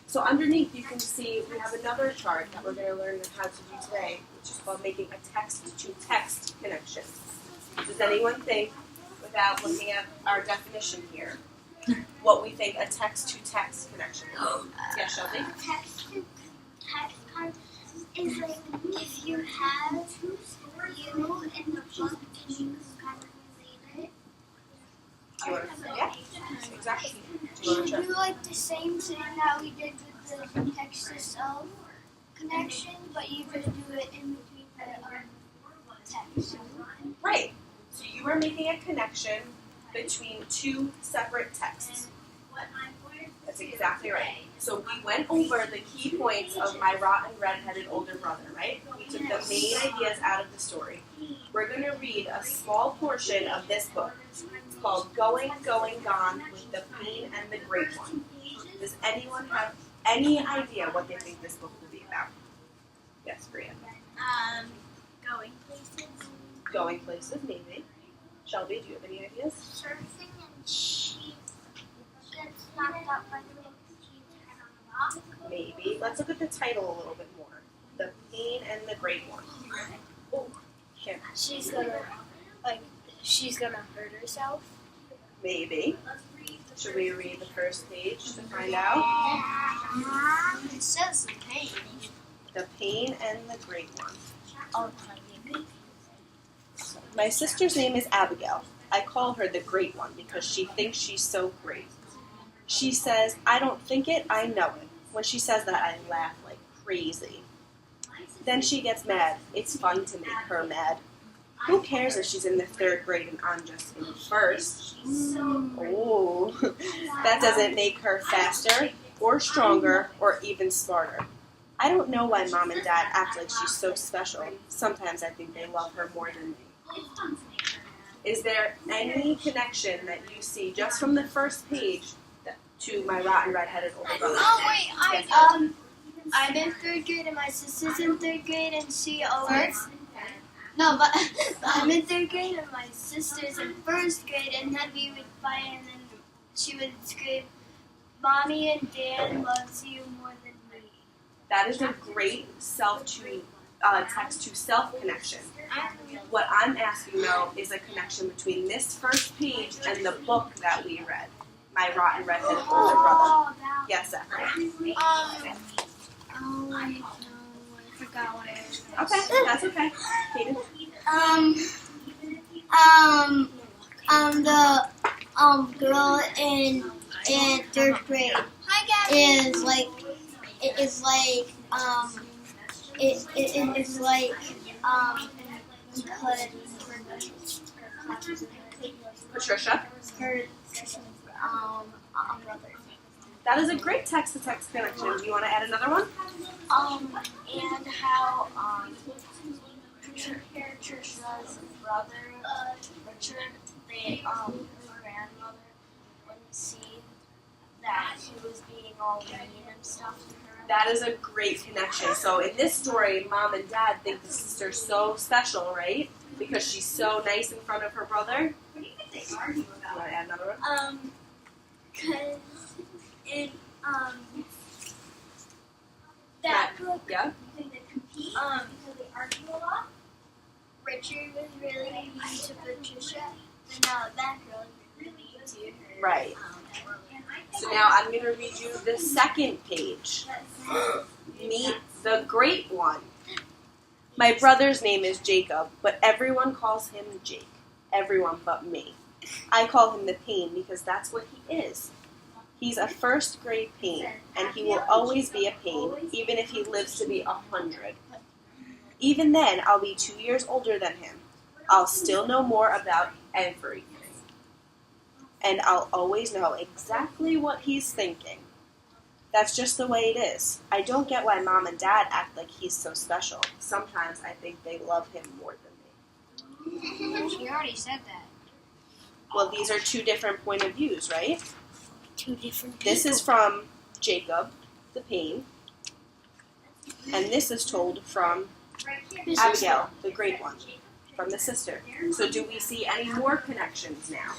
So underneath you can see we have another chart that we're going to learn how to do today, which is called making a text-to-text connection. Does anyone think, without looking at our definition here, what we think a text-to-text connection is? Yes, Shelby? Text is like if you have you in the book and you kind of read it. Do you want to, yeah, exactly. You do like the same thing that we did with the text to self connection, but you just do it in between the text. Right. So you are making a connection between two separate texts. That's exactly right. So we went over the key points of my rotten, red-headed older brother, right? We took the main ideas out of the story. We're going to read a small portion of this book. It's called Going, Going, Gone with the Pain and the Great One. Does anyone have any idea what they think this book will be about? Yes, Bria. Going places. Going places, maybe. Shelby, do you have any ideas? Surfing and she gets knocked out by the cheese head on the rock. Maybe. Let's look at the title a little bit more. The Pain and the Great One. Oh, Kim. She's gonna hurt herself. Maybe. Should we read the first page to find out? It says the pain. The Pain and the Great One. Oh, My sister's name is Abigail. I call her the Great One because she thinks she's so great. She says, I don't think it, I know it. When she says that, I laugh like crazy. Then she gets mad. It's fun to make her mad. Who cares if she's in the 3rd grade and I'm just in 1st? Oh, that doesn't make her faster or stronger or even smarter. I don't know why Mom and Dad act like she's so special. Sometimes I think they love her more than me. Is there any connection that you see just from the first page to my rotten, red-headed older brother? Oh wait, I'm in 3rd grade and my sister's in 3rd grade and she always. No, but I'm in 3rd grade and my sister's in 1st grade and then we would fight and then she would scream, Mommy and Dad loves you more than me. That is a great text-to-self connection. What I'm asking, though, is a connection between this first page and the book that we read, My Rotten, Red-Headed Older Brother. Yes, Zachary. I forgot what it is. Okay, that's okay. Kaden? The girl in 3rd grade is like Patricia? her brother. That is a great text-to-text connection. Do you want to add another one? And how Trisha's brother, Richard, her grandmother wouldn't see that he was being all mean and stuff to her. That is a great connection. So in this story, Mom and Dad think the sister's so special, right? Because she's so nice in front of her brother. You want to add another one? Because in that book, Yeah? they compete because they argue a lot. Richard was really mean to Patricia, and now that girl is really mean to her. Right. So now I'm going to read you the second page. Meet the Great One. My brother's name is Jacob, but everyone calls him Jake. Everyone but me. I call him the Pain because that's what he is. He's a 1st grade pain, and he will always be a pain, even if he lives to be 100. Even then, I'll be 2 years older than him. I'll still know more about everything. And I'll always know exactly what he's thinking. That's just the way it is. I don't get why Mom and Dad act like he's so special. Sometimes I think they love him more than me. She already said that. Well, these are 2 different point of views, right? 2 different people. This is from Jacob, the Pain, and this is told from Abigail, the Great One, from the sister. So do we see any more connections now?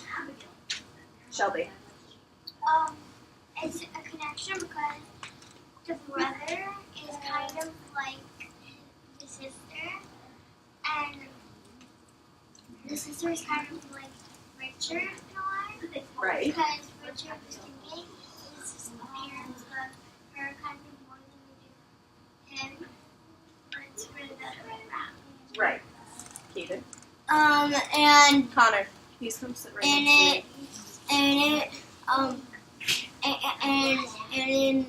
Shelby? It's a connection because the brother is kind of like the sister, and the sister is kind of like Richard in a way. Right. Because Richard is thinking his parents love her kind of more than they do him, but it's really the other way around. Right. Kaden. And Connor. Please come sit right next to me. and in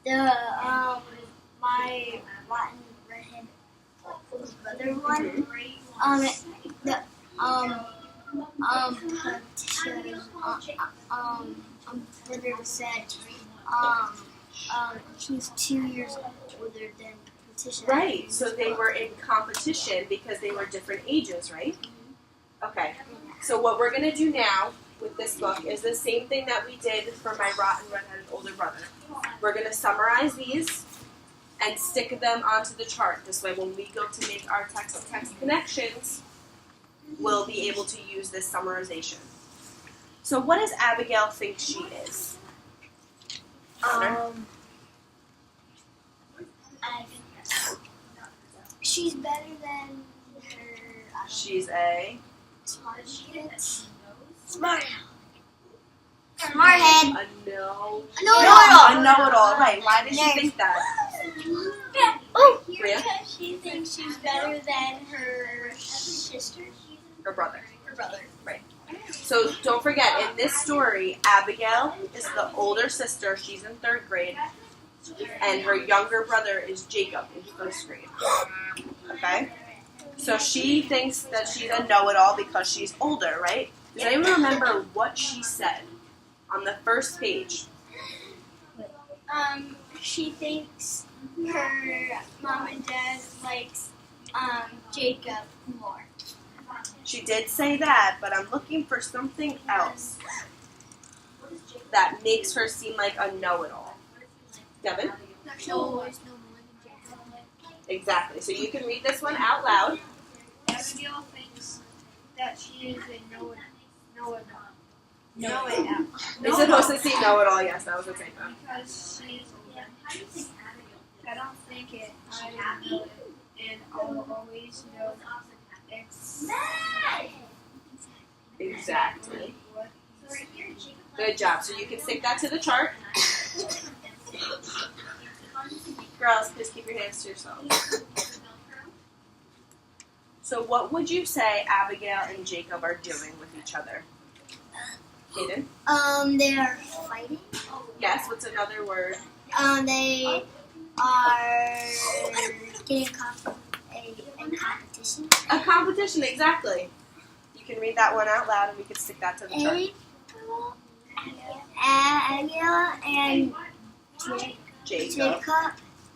the my rotten redhead older brother one, brother said he's 2 years older than Petition. Right, so they were in competition because they were different ages, right? Okay, so what we're going to do now with this book is the same thing that we did for my rotten redheaded older brother. We're going to summarize these and stick them onto the chart. This way when we go to make our text-to-text connections, we'll be able to use this summarization. So what does Abigail think she is? Connor? She's better than her. She's a... Smart kids. Smart. Smart head. A know... A know-it-all. A know-it-all, right. Why did she think that? Oh, Rhea? because she thinks she's better than her sister. Her brother. Her brother. Right. So don't forget, in this story, Abigail is the older sister. She's in 3rd grade. And her younger brother is Jacob in 1st grade. Okay? So she thinks that she's a know-it-all because she's older, right? Does anyone remember what she said on the first page? She thinks her mom and dad likes Jacob more. She did say that, but I'm looking for something else that makes her seem like a know-it-all. Devin? She'll always know more than Jacob. Exactly. So you can read this one out loud. Abigail thinks that she is a know-it-all. You're supposed to say know-it-all. Yes, that was a typo. Because she's older. I don't think it. I know it. And I'll always know Exactly. Good job. So you can stick that to the chart. Girls, please keep your hands to yourselves. So what would you say Abigail and Jacob are doing with each other? Kaden? They are fighting. Yes, what's another word? They are getting a competition. A competition, exactly. You can read that one out loud and we can stick that to the chart. Abigail and Jacob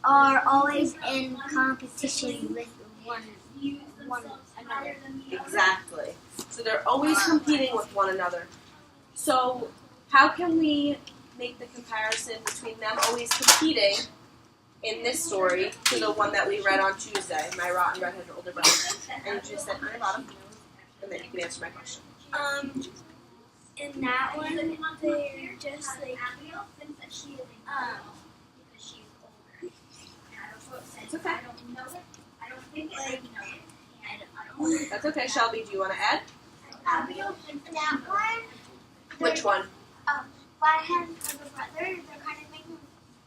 are always in competition with one another. Exactly. So they're always competing with one another. So how can we make the comparison between them always competing in this story to the one that we read on Tuesday, my rotten redheaded older brother? And you just said on the bottom, and then you can answer my question. In that one, they're just like, It's okay. That's okay. Shelby, do you want to add? that one. Which one? By hand of the brother, they're kind of making,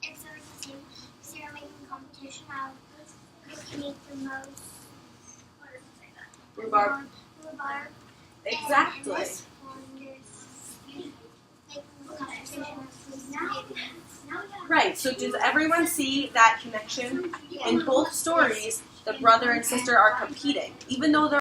instead of the same, they're making competition of who can eat the most. What does it say that? Rhubarb. Rhubarb. Exactly. And this one, there's making competition of who's now. Right. So does everyone see that connection? In both stories, the brother and sister are competing, even though they're